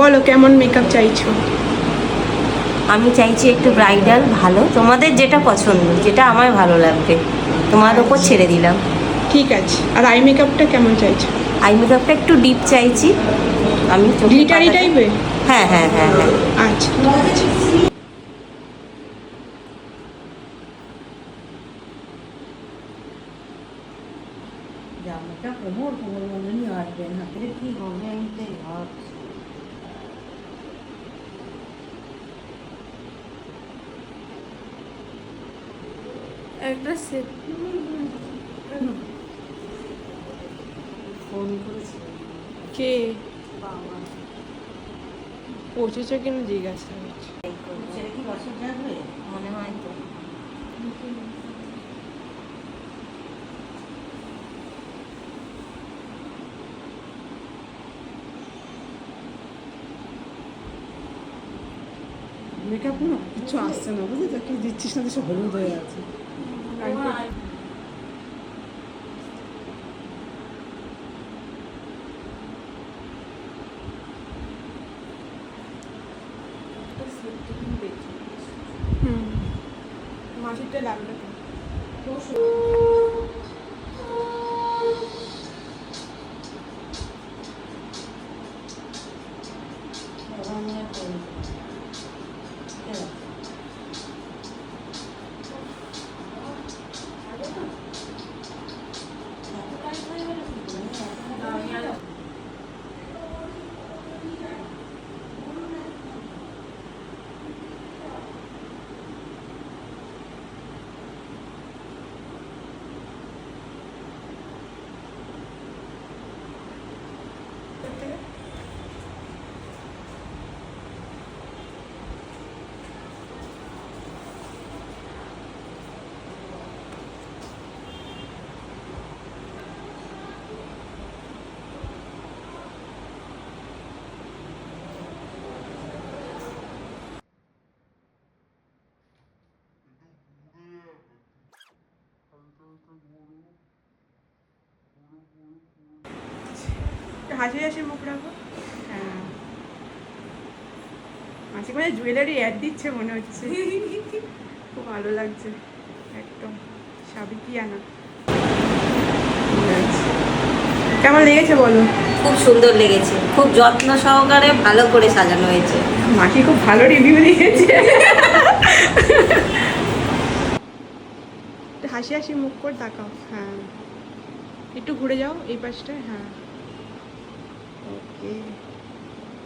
বলো কেমন মেকআপ চাইছো? আমি চাইছি একটু ব্রাইডাল ভালো, তোমাদের যেটা পছন্দ, যেটা আমার ভালো লাগবে তোমার ওপর ছেড়ে দিলাম। ঠিক আছে। আর আই মেকআপটা কেমন চাইছো? আই মেকআপটা একটু ডিপ চাইছি আমি। গ্লিটারি টাইপের? হ্যাঁ হ্যাঁ হ্যাঁ হ্যাঁ। আচ্ছা ঠিক আছে। জামাটা কোমর কোমর মতনই আসবে, হাতে কি হবে আমি তাই ভাবছি। একটা সেট ফোন করেছি কে বাবা, পৌঁছেছে কিনা জিজ্ঞাসা করছি। ছেলে কি বছর যাবে মনে হয় তো। মেকআপ না কিছু আসছে না, বুঝলি তো? কি দিচ্ছিস না, সব হলুদ হয়ে আছে। মাসিরটা লাগবে তো। হাসি হাসি মুখ রাখো। হ্যাঁ, মাসি মানে জুয়েলারি অ্যাড দিচ্ছে মনে হচ্ছে। খুব ভালো লাগছে, একদম সাবিকিয়ানা। কেমন লেগেছে বলো? খুব সুন্দর লেগেছে, খুব যত্ন সহকারে ভালো করে সাজানো হয়েছে। মাসি খুব ভালো রিভিউ দিয়েছে। হাসি হাসি মুখ করে তাকাও। হ্যাঁ, একটু ঘুরে যাও এই পাশটায়। হ্যাঁ, ওকে।